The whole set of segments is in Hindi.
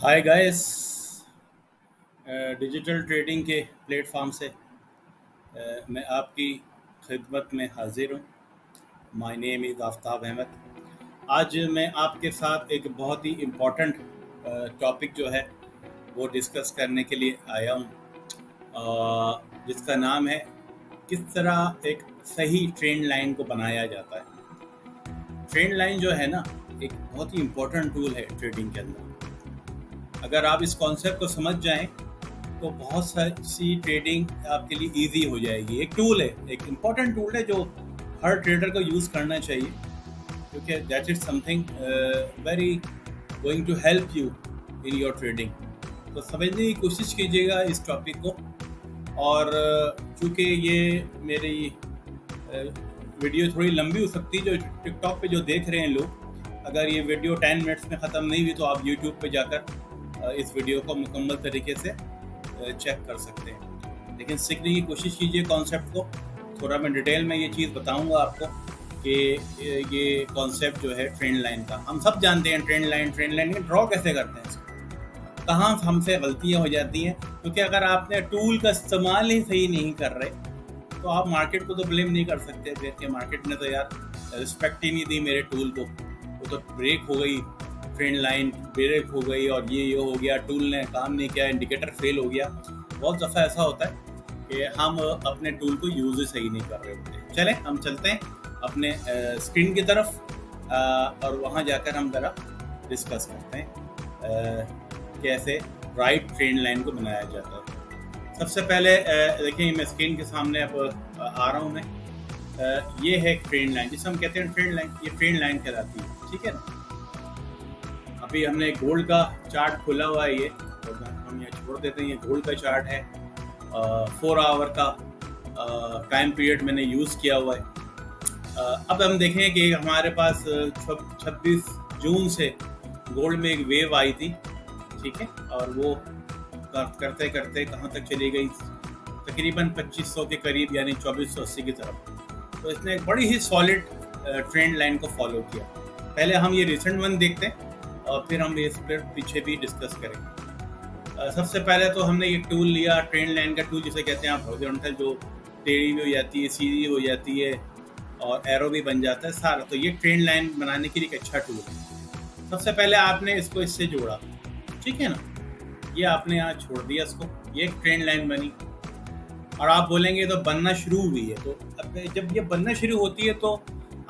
हाय गाइस। डिजिटल ट्रेडिंग के प्लेटफॉर्म से मैं आपकी खिदमत में हाजिर हूँ। My name is Aftab Ahmed. आज मैं आपके साथ एक बहुत ही इम्पोर्टेंट टॉपिक जो है वो डिस्कस करने के लिए आया हूँ, जिसका नाम है किस तरह एक सही ट्रेंड लाइन को बनाया जाता है। ट्रेंड लाइन जो है ना, एक बहुत ही इम्पोर्टेंट टूल है ट्रेडिंग के अंदर। अगर आप इस कॉन्सेप्ट को समझ जाएं तो बहुत सी ट्रेडिंग आपके लिए इजी हो जाएगी। एक टूल है, एक इम्पॉर्टेंट टूल है जो हर ट्रेडर को यूज़ करना चाहिए, क्योंकि that is something very going to help you in your trading. तो समझने की कोशिश कीजिएगा इस टॉपिक को। और चूँकि ये मेरी वीडियो थोड़ी लंबी हो सकती है, जो टिकटॉक पे जो देख रहे हैं लोग, अगर ये वीडियो 10 मिनट्स में ख़त्म नहीं हुई तो आप यूट्यूब पे जाकर इस वीडियो को मुकम्मल तरीके से चेक कर सकते हैं। लेकिन सीखने की कोशिश कीजिए कॉन्सेप्ट को। थोड़ा मैं डिटेल में ये चीज़ बताऊंगा आपको कि ये कॉन्सेप्ट जो है ट्रेंड लाइन का, हम सब जानते हैं ट्रेंड लाइन ड्रॉ कैसे करते हैं इसको, कहाँ हमसे गलतियाँ हो जाती हैं। क्योंकि अगर आपने टूल का इस्तेमाल ही सही नहीं कर रहे तो आप मार्केट को तो ब्लेम नहीं कर सकते फिर कि मार्केट ने तो यार रिस्पेक्ट ही नहीं दी मेरे टूल को, वो तो ब्रेक हो गई, ट्रेंड लाइन ब्रेक हो गई और ये हो गया, टूल ने काम नहीं किया, इंडिकेटर फेल हो गया। बहुत दफ़ा ऐसा होता है कि हम अपने टूल को यूज़ ही सही नहीं कर रहे होते। चलें हम चलते हैं अपने स्क्रीन की तरफ और वहाँ जाकर हम ज़रा डिस्कस करते हैं कैसे राइट ट्रेंड लाइन को बनाया जाता है। सबसे पहले देखिए, मैं स्क्रीन के सामने अब आ रहा हूँ। मैं ये है ट्रेंड लाइन, जिसे हम कहते हैं ट्रेंड लाइन। ये ट्रेंड लाइन कहलाती है, ठीक है ना। अभी हमने गोल्ड का चार्ट खोला हुआ है, ये तो हम ये छोड़ देते हैं। ये गोल्ड का चार्ट है, 4 आवर का टाइम पीरियड मैंने यूज़ किया हुआ है। अब हम देखें कि हमारे पास 26 जून से गोल्ड में एक वेव आई थी, ठीक है, और वो करते करते कहाँ तक चली गई, तकरीबन 2500 के करीब, यानी 2480 की तरफ। तो इसने एक बड़ी ही सॉलिड ट्रेंड लाइन को फॉलो किया। पहले हम ये रिसेंट वन देखते हैं और फिर हम इस पर पीछे भी डिस्कस करेंगे। सबसे पहले तो हमने ये टूल लिया, ट्रेंड लाइन का टूल जिसे कहते हैं आप, हॉरिजॉन्टल, जो टेढ़ी भी हो जाती है, सीधी हो जाती है और एरो भी बन जाता है सारा। तो ये ट्रेंड लाइन बनाने के लिए एक अच्छा टूल है। सबसे पहले आपने इसको इससे जोड़ा, ठीक है ना, ये आपने यहाँ छोड़ दिया इसको, ये एक ट्रेंड लाइन बनी। और आप बोलेंगे तो बनना शुरू हुई है, तो अब जब ये बनना शुरू होती है तो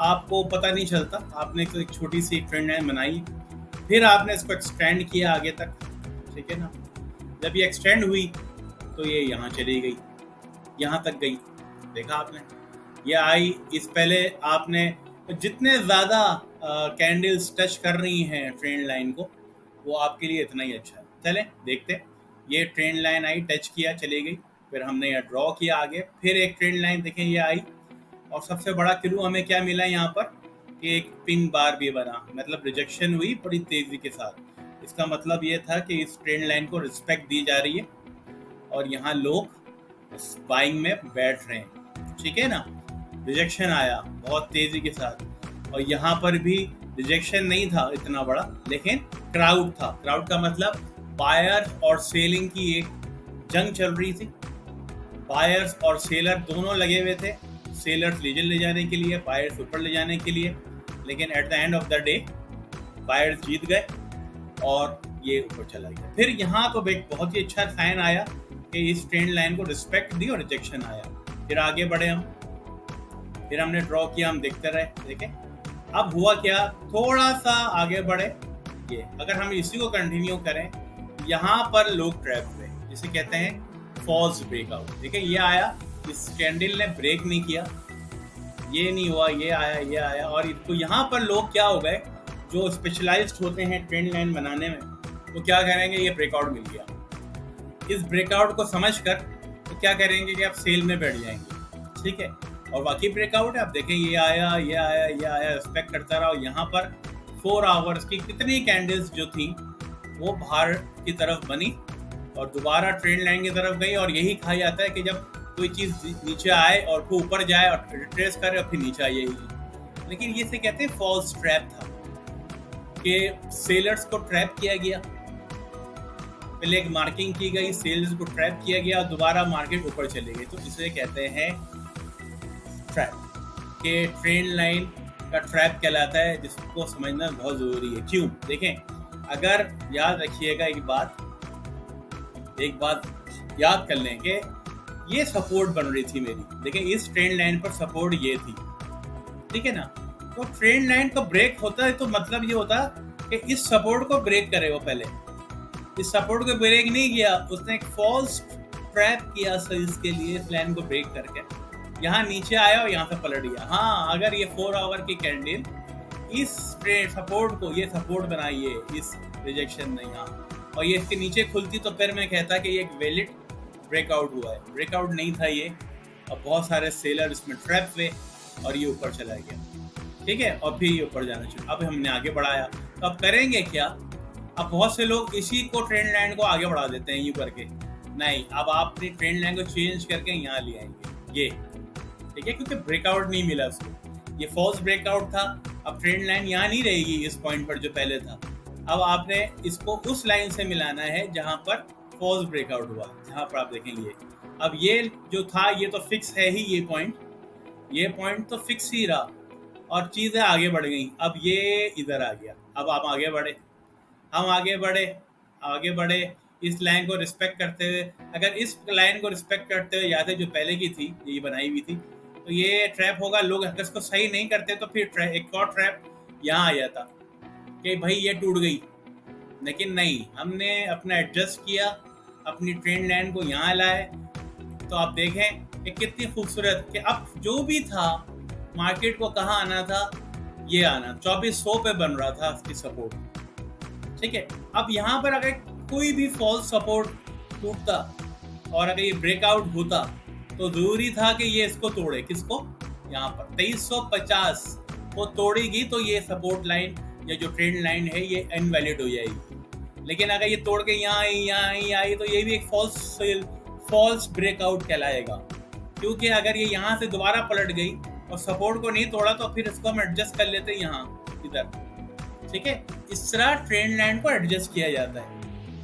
आपको पता नहीं चलता। आपने तो एक छोटी सी ट्रेंड लाइन बनाई, फिर आपने इसको एक्सटेंड किया आगे तक, ठीक है ना। जब ये एक्सटेंड हुई तो ये यहाँ चली गई, यहाँ तक गई, देखा आपने, ये आई। इस पहले आपने जितने ज़्यादा कैंडल्स टच कर रही हैं ट्रेंड लाइन को, वो आपके लिए इतना ही अच्छा है। चलें देखते, ये ट्रेंड लाइन आई, टच किया, चली गई, फिर हमने यह ड्रॉ किया आगे, फिर एक ट्रेंड लाइन देखें ये आई। और सबसे बड़ा क्लू हमें क्या मिला यहाँ पर कि एक पिन बार भी बना, मतलब रिजेक्शन हुई बड़ी तेज़ी के साथ। इसका मतलब ये था कि इस ट्रेंड लाइन को रिस्पेक्ट दी जा रही है और यहाँ लोग बाइंग में बैठ रहे हैं, ठीक है ना। रिजेक्शन आया बहुत तेज़ी के साथ और यहाँ पर भी रिजेक्शन नहीं था इतना बड़ा, लेकिन क्राउड था। क्राउड का मतलब बायर और सेलिंग की एक जंग चल रही थी। बायर्स और सेलर दोनों लगे हुए थे, सेलर्स नीचे ले जाने के लिए, बायर्स ऊपर ले जाने के लिए। लेकिन at the end of the day buyers जीत गए और ये ऊपर चला गया। फिर यहाँ तो एक बहुत ही अच्छा साइन आया कि इस ट्रेंड लाइन को रिस्पेक्ट दी और रिजेक्शन आया। फिर आगे बढ़े हम, फिर हमने ड्रॉ किया, हम देखते रहे, देखें अब हुआ क्या, थोड़ा सा आगे बढ़े। ये अगर हम इसी को कंटिन्यू करें, यहाँ पर लोग ट्रैप हुए, जिसे कहते हैं फॉल्स ब्रेकआउट। देखिए ये आया, इस कैंडल ने ब्रेक नहीं किया, ये नहीं हुआ, ये आया, ये आया, और तो यहाँ पर लोग क्या हो गए, जो स्पेशलाइज्ड होते हैं ट्रेंड लाइन बनाने में, तो क्या करेंगे, ये ब्रेकआउट मिल गया, इस ब्रेकआउट को समझकर तो क्या करेंगे कि आप सेल में बैठ जाएंगे, ठीक है। और बाकी ब्रेकआउट है, आप देखें ये आया, ये आया, ये आया, रिस्पेक्ट करता रहा। और यहाँ पर 4 आवर्स की कितनी कैंडल्स जो थी वो बाहर की तरफ बनी और दोबारा ट्रेंड लाइन की तरफ गई। और यही कहा जाता है कि जब कोई चीज़ नीचे आए और फिर ऊपर जाए और रिट्रेस करे और फिर नीचे आए, यही। लेकिन ये से कहते हैं फॉल्स ट्रैप था, कि सेलर्स को ट्रैप किया गया पहले एक मार्किंग की गई, सेल्स को ट्रैप किया गया और दोबारा मार्केट ऊपर चली गई, तो इसे कहते हैं ट्रैप। के ट्रेंड लाइन का ट्रैप कहलाता है, जिसको समझना बहुत ज़रूरी है। क्यों? देखें, अगर याद रखिएगा एक बात याद कर लें कि ये सपोर्ट बन रही थी मेरी, देखें इस ट्रेंड लाइन पर सपोर्ट ये थी, ठीक है ना। तो ट्रेंड लाइन को ब्रेक होता है तो मतलब ये होता कि इस सपोर्ट को ब्रेक करे वो पहले। इस सपोर्ट को ब्रेक नहीं किया, उसने एक फॉल्स ट्रैप किया सेल्स के लिए, इस लाइन को ब्रेक करके यहाँ नीचे आया और यहाँ से पलट गया। हाँ, अगर ये 4 आवर की कैंडल इस सपोर्ट को, ये सपोर्ट बनाइए इस रिजेक्शन में यहाँ, और ये इसके नीचे खुलती तो फिर मैं कहता कि ये एक वैलिड ब्रेकआउट हुआ है। ब्रेकआउट नहीं था ये, और बहुत सारे सेलर इसमें ट्रैप हुए और ये ऊपर चला गया, ठीक है, और फिर ये ऊपर जाना चाहिए। अब हमने आगे बढ़ाया, तो अब करेंगे क्या? अब बहुत से लोग इसी को ट्रेंड लाइन को आगे बढ़ा देते हैं यूँ करके। नहीं, अब आप अपनी ट्रेंड लाइन को चेंज करके यहाँ ले आएंगे ये, ठीक है, क्योंकि ब्रेकआउट नहीं मिला उसको, ये फॉल्स ब्रेकआउट था। अब ट्रेंड लाइन यहाँ नहीं रहेगी इस पॉइंट पर जो पहले था, अब आपने इसको उस लाइन से मिलाना है जहाँ पर फॉल्स ब्रेकआउट हुआ, जहाँ पर आप देखेंगे। अब ये जो था ये तो फिक्स है ही, ये पॉइंट तो फिक्स ही रहा और चीज़ें आगे बढ़ गई। अब ये इधर आ गया, अब आप हम आगे बढ़े इस लाइन को रिस्पेक्ट करते हुए। अगर इस लाइन को रिस्पेक्ट करते हुए याद है जो पहले की थी, ये बनाई हुई थी, तो ये ट्रैप होगा। लोग अगर इसको सही नहीं करते तो फिर एक और ट्रैप यहाँ आ जाता कि भाई ये टूट गई, लेकिन नहीं, हमने अपना एडजस्ट किया, अपनी ट्रेंड लाइन को यहाँ लाए। तो आप देखें कि कितनी खूबसूरत कि अब जो भी था मार्केट को कहाँ आना था, ये आना 2400 पे बन रहा था इसकी सपोर्ट, ठीक है। अब यहाँ पर अगर कोई भी फॉल्स सपोर्ट टूटता और अगर ये ब्रेकआउट होता तो जरूरी था कि ये इसको तोड़े, किसको? यहाँ पर 2350 को तोड़ेगी तो ये सपोर्ट लाइन या जो ट्रेंड लाइन है ये इनवैलिड हो जाएगी। लेकिन अगर ये तोड़ के यहाँ आई तो ये भी एक फॉल्स ब्रेकआउट कहलाएगा, क्योंकि अगर ये यहाँ से दोबारा पलट गई और सपोर्ट को नहीं तोड़ा तो फिर इसको हम एडजस्ट कर लेते हैं यहाँ इधर, ठीक है। इस तरह ट्रेंड लाइन को एडजस्ट किया जाता है।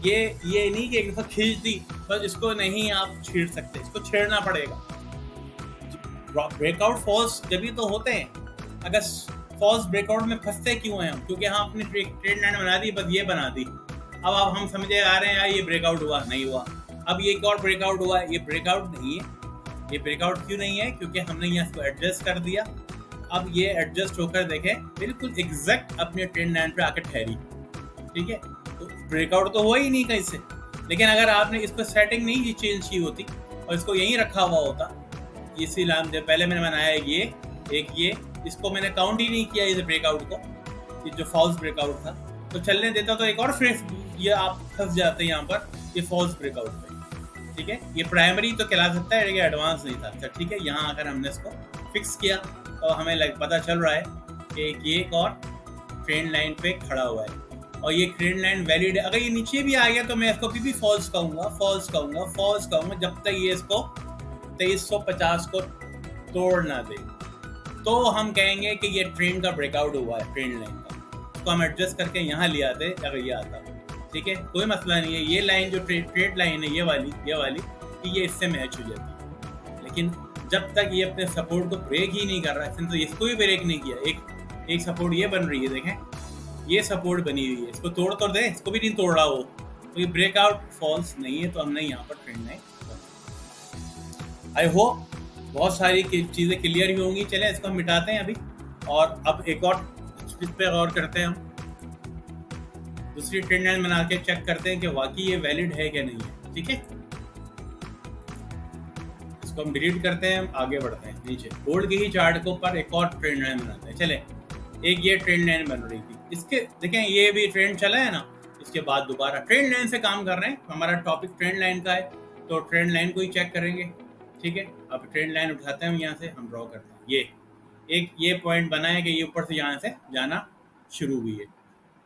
ये नहीं कि एक दफा खींच दी बस, इसको नहीं आप छेड़ सकते, इसको छेड़ना पड़ेगा। ब्रेकआउट फॉल्स जब भी तो होते हैं। अगर फॉल्स ब्रेकआउट में फंसते क्यों हैं हम? क्योंकि हम अपनी ट्रेंड लाइन बना दी, बस ये बना दी। अब हम समझे आ रहे हैं यार ये ब्रेकआउट हुआ, नहीं हुआ। अब ये एक और ब्रेकआउट हुआ, ये ब्रेकआउट नहीं है। ये ब्रेकआउट क्यों नहीं है? क्योंकि हमने यहाँ इसको एडजस्ट कर दिया। अब ये एडजस्ट होकर देखें बिल्कुल एग्जैक्ट अपने ट्रेंड लाइन पे आकर ठहरी, ठीक है। तो ब्रेकआउट तो हुआ ही नहीं कहीं से। लेकिन अगर आपने इसको सेटिंग नहीं चेंज की होती और इसको यहीं रखा हुआ होता, इसी लाइन जब पहले मैंने बनाया एक ये इसको मैंने काउंट ही नहीं किया इस ब्रेकआउट को, ये जो फॉल्स ब्रेकआउट था, तो चलने देता तो एक और फ्रेस ये आप फंस जाते हैं यहाँ पर, ये फॉल्स ब्रेकआउट पे, ठीक है। ये प्राइमरी तो कहला सकता है लेकिन एडवांस नहीं था, अच्छा ठीक है। यहाँ अगर हमने इसको फिक्स किया तो हमें पता चल रहा है कि ये एक और ट्रेंड लाइन पे खड़ा हुआ है और ये ट्रेंड लाइन वैलिड है। अगर ये नीचे भी आ गया तो मैं इसको भी फॉल्स कहूँगा जब तक ये इसको 2350 को तोड़ ना दे, तो हम कहेंगे कि ये ट्रेंड का ब्रेकआउट हुआ है, ट्रेंड लाइन का। इसको हम एडजस्ट करके यहाँ ले आते अगर ये आता, ठीक है, कोई मसला नहीं है। ये लाइन जो ट्रेड लाइन है ये वाली कि ये इससे मैच हो जाती है। लेकिन जब तक ये अपने सपोर्ट को ब्रेक ही नहीं कर रहा है, तो इसको भी ब्रेक नहीं किया। एक सपोर्ट ये बन रही है, देखें ये सपोर्ट बनी हुई है, इसको तोड़ तो दे, इसको भी नहीं तोड़ रहा हो, तो ये ब्रेकआउट फॉल्स नहीं है। तो हमने यहाँ पर ट्रेंड लाइन, आई होप बहुत सारी चीज़ें क्लियर ही होंगी। चलें इसको हम मिटाते हैं अभी और अब एक और इस पे गौर करते हैं। हम दूसरी ट्रेंड लाइन बना के चेक करते हैं कि वाकई ये वैलिड है क्या नहीं है, ठीक है। इसको हम डिलीट करते हैं, हम आगे बढ़ते हैं नीचे गोल्ड की ही चार्ट के ऊपर एक और ट्रेंड लाइन बनाते हैं। चले, एक ये ट्रेंड लाइन बन रही थी, इसके देखें ये भी ट्रेंड चला है ना, इसके बाद दोबारा ट्रेंड लाइन से काम कर रहे हैं। हमारा टॉपिक ट्रेंड लाइन का है तो ट्रेंड लाइन को ही चेक करेंगे, ठीक है। अब ट्रेंड लाइन उठाते हैं, यहाँ से हम ड्रॉ करते हैं। ये पॉइंट बना है कि ये ऊपर से यहाँ से जाना शुरू हुई है,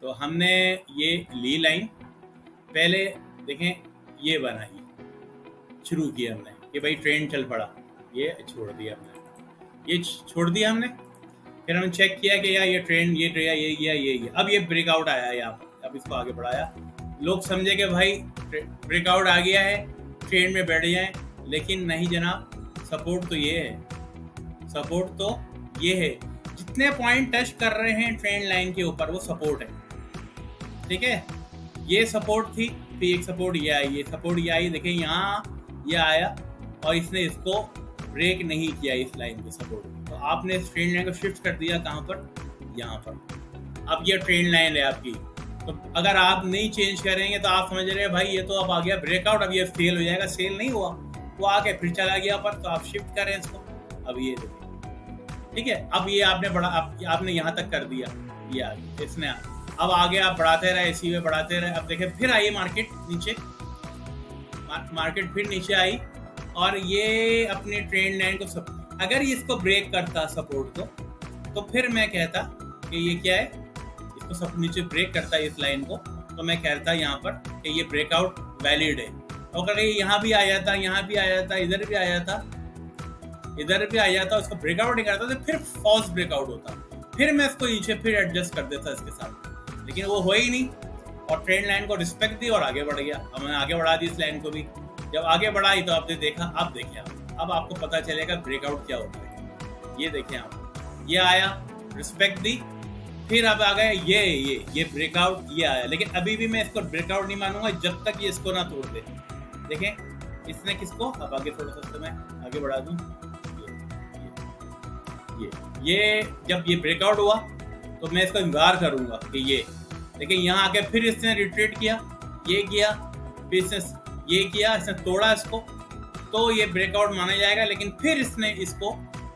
तो हमने ये ली लाइन पहले देखें ये बनाई, शुरू किया हमने कि भाई ट्रेंड चल पड़ा, ये छोड़ दिया हमने, फिर हमने चेक किया कि यार ये ट्रेंड ये अब ये ब्रेकआउट आया है यहाँ पर। अब इसको आगे बढ़ाया, लोग समझे कि भाई ब्रेकआउट आ गया है, ट्रेंड में बैठ जाएं, लेकिन नहीं जनाब, सपोर्ट तो ये है, सपोर्ट तो ये है। जितने पॉइंट टच कर रहे हैं ट्रेंड लाइन के ऊपर वो सपोर्ट है, ठीक है। ये सपोर्ट थी, फिर एक सपोर्ट ये आई, ये सपोर्ट ये आई, देखिए यहाँ ये आया और इसने इसको ब्रेक नहीं किया इस लाइन पे सपोर्ट, तो आपने इस ट्रेंड लाइन को शिफ्ट कर दिया कहाँ पर, यहाँ पर। अब ये ट्रेंड लाइन है आपकी, तो अगर आप नहीं चेंज करेंगे तो आप समझ रहे हैं भाई ये तो अब आ गया ब्रेकआउट, अब ये फेल हो जाएगा। सेल नहीं हुआ, वो आके फिर चला गया पर, तो आप शिफ्ट करें इसको। अब ये देखिए, ठीक है, अब ये आपने बढ़ा, आपने यहाँ तक कर दिया, ये आ गया इसने, अब आगे आप बढ़ाते रहे, इसी में बढ़ाते रहे। अब देखिए फिर आई मार्केट नीचे, मार्केट फिर नीचे आई और ये अपने ट्रेंड लाइन को अगर ये इसको ब्रेक करता सपोर्ट को, तो फिर मैं कहता कि ये क्या है, इसको सब नीचे ब्रेक करता है इस लाइन को, तो मैं कहता यहाँ पर कि ये ब्रेकआउट वैलिड है। और अगर ये यहाँ भी आ जाता, यहाँ भी आ जाता, इधर भी आ जाता, इधर भी आ जाता, उसको ब्रेकआउट नहीं करता, तो फिर फॉल्स ब्रेकआउट होता, फिर मैं इसको नीचे फिर एडजस्ट कर देता इसके साथ, लेकिन वो हो ही नहीं। और ट्रेंड लाइन को रिस्पेक्ट दी और आगे बढ़ गया। अब मैंने आगे बढ़ा दी इस लाइन को भी, जब आगे बढ़ाई तो आपने देखा, अब देखिए अब आपको पता चलेगा ब्रेकआउट क्या होता है। ये देखें आप, ये आया, रिस्पेक्ट दी, फिर अब आ गया ये ब्रेकआउट, ये आया, लेकिन अभी भी मैं इसको ब्रेकआउट नहीं मानूंगा जब तक ये इसको ना तोड़ दे। देखें इसने किसको, अब आगे थोड़ा सा मैं आगे बढ़ा दूं, ये जब ये ब्रेकआउट हुआ तो मैं इसका इंतजार करूंगा कि ये, लेकिन यहाँ आके फिर इसने रिट्रीट किया, ये किया, फिर इसने ये किया, इसने तोड़ा इसको, तो ये ब्रेकआउट माना जाएगा। लेकिन फिर इसने इसको,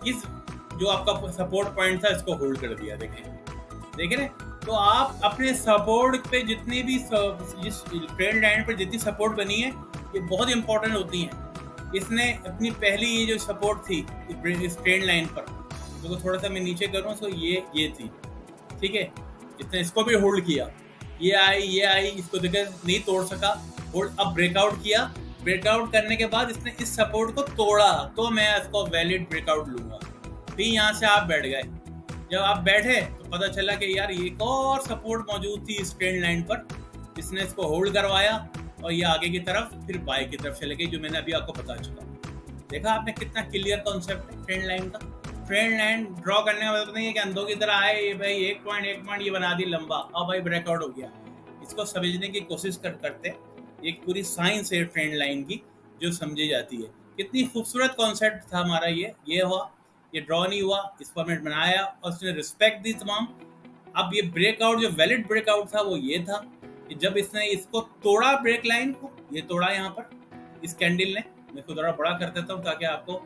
इस जो आपका सपोर्ट पॉइंट था, इसको होल्ड कर दिया। देख रहे, तो आप अपने सपोर्ट पे जितनी भी जिस ट्रेंड लाइन पर जितनी सपोर्ट बनी है, ये बहुत इंपॉर्टेंट होती है। इसने अपनी पहली ये जो सपोर्ट थी इस ट्रेंड लाइन पर, तो थोड़ा सा मैं नीचे करूँ तो ये थी, ठीक है, इसने इसको भी होल्ड किया, ये आई, इसको देखकर नहीं तोड़ सका, होल्ड, अब ब्रेकआउट किया, ब्रेकआउट करने के बाद इसने इस सपोर्ट को तोड़ा, तो मैं इसको वैलिड ब्रेकआउट लूंगा। फिर यहाँ से आप बैठ गए, जब आप बैठे तो पता चला कि यार एक और सपोर्ट मौजूद थी इस ट्रेंड लाइन पर, इसने इसको होल्ड करवाया और ये आगे की तरफ फिर बाय की तरफ चले गई, जो मैंने अभी आपको बता चुका। देखा आपने कितना क्लियर कॉन्सेप्ट है ट्रेंड लाइन का। ट्रेंड लाइन ड्रॉ करने का मतलब नहीं है कि अंधों की तरह आए भाई एक पॉइंट ये बना दी लंबा और भाई ब्रेकआउट हो गया। इसको समझने की कोशिश करते, एक पूरी साइंस है ट्रेंड लाइन की जो समझी जाती है। कितनी खूबसूरत कॉन्सेप्ट था हमारा ये हुआ, ये ड्रॉ नहीं हुआ, इस फॉर्मेट बनाया और उसने रिस्पेक्ट दी तमाम। अब ये ब्रेकआउट जो वैलिड ब्रेकआउट था वो ये था कि जब इसने इसको तोड़ा, ब्रेक लाइन को ये तोड़ा यहाँ पर इस कैंडल ने। मैं इसको थोड़ा बड़ा कर देता हूँ ताकि आपको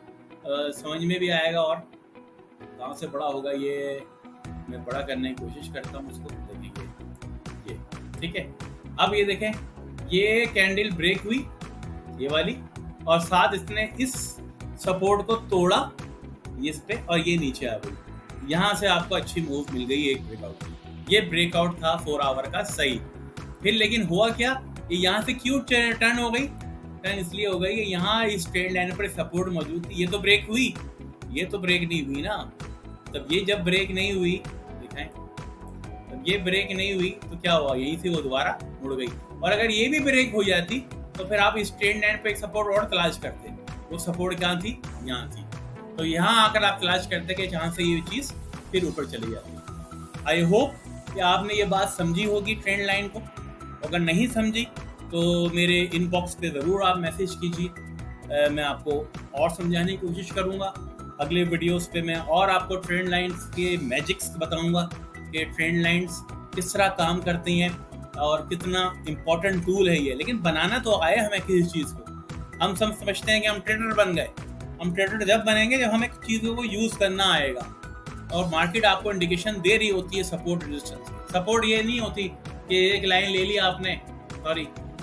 समझ में भी आएगा, और कहाँ से बड़ा होगा ये मैं बड़ा करने की कोशिश करता हूँ उसको। देखिए ये ठीक है। अब ये देखें, ये कैंडल ब्रेक हुई ये वाली, और साथ इसने इस सपोर्ट को तोड़ा इस पे और ये नीचे आ गई। यहाँ से आपको अच्छी मूव मिल गई एक ब्रेकआउट। ये ब्रेकआउट था 4 आवर का सही। फिर लेकिन हुआ क्या, ये यहाँ से क्यों टर्न हो गई? टर्न इसलिए हो गई कि यहाँ इस ट्रेंड लाइन पर सपोर्ट मौजूद थी, ये तो ब्रेक हुई, ये तो ब्रेक नहीं हुई ना। तब ये जब ब्रेक नहीं हुई, दिखाएं, तब ये ब्रेक नहीं हुई तो क्या हुआ, यहीं से वो दोबारा मुड़ गई। और अगर ये भी ब्रेक हो जाती तो फिर आप इस ट्रेंड लाइन पे एक सपोर्ट और तलाश करते। वो सपोर्ट कहाँ थी? यहाँ थी। तो यहाँ आकर आप तलाश करते कि जहाँ से ये चीज़ फिर ऊपर चली जाती। आई होप कि आपने ये बात समझी होगी ट्रेंड लाइन को। अगर नहीं समझी तो मेरे इनबॉक्स पे ज़रूर आप मैसेज कीजिए, मैं आपको और समझाने की कोशिश करूँगा। अगले वीडियोस पे मैं और आपको ट्रेंड लाइंस के मैजिक्स बताऊँगा कि ट्रेंड लाइंस किस तरह काम करती हैं और कितना इम्पोर्टेंट टूल है ये। लेकिन बनाना तो आए हमें किसी चीज़ को। हम सब समझते हैं कि हम ट्रेडर बन गए। हम ट्रेडर जब बनेंगे जब हमें चीज़ों को यूज़ करना आएगा और मार्केट आपको इंडिकेशन दे रही होती है सपोर्ट रेजिस्टेंस। सपोर्ट ये नहीं होती कि एक लाइन ले लिया आपने,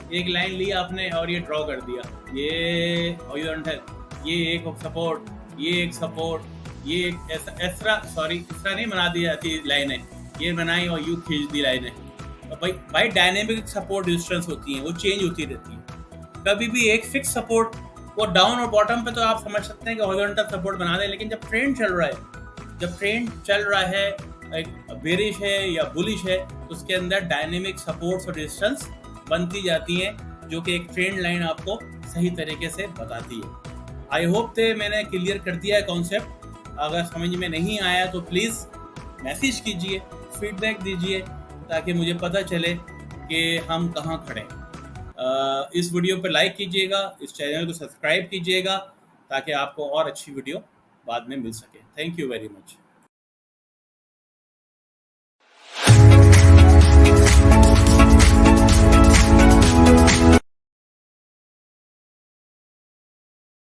एक लाइन ली आपने और ये ड्रॉ कर दिया, ये हॉरिजॉन्टल, ये एक सपोर्ट, ये एक सपोर्ट, ये एक इस तरह नहीं बना दी जाती लाइनें, ये बनाई और यूँ खींच दी लाइनें। तो भाई डायनेमिक सपोर्ट रेजिस्टेंस होती हैं, वो चेंज होती रहती है। कभी भी एक फिक्स सपोर्ट, वो डाउन और बॉटम पे तो आप समझ सकते हैं कि हॉरिजॉन्टल सपोर्ट बना दें, लेकिन जब ट्रेंड चल रहा है बेरिश है या बुलिश है, तो उसके अंदर डायनेमिक सपोर्ट्स और रेजिस्टेंस बनती जाती हैं, जो कि एक ट्रेंड लाइन आपको सही तरीके से बताती है। आई होप थे मैंने क्लियर कर दिया है कॉन्सेप्ट। अगर समझ में नहीं आया तो प्लीज़ मैसेज कीजिए, फीडबैक दीजिए, ताकि मुझे पता चले कि हम कहाँ खड़े हैं। इस वीडियो पर लाइक कीजिएगा, इस चैनल को सब्सक्राइब कीजिएगा, ताकि आपको और अच्छी वीडियो बाद में मिल सके। Thank you very much.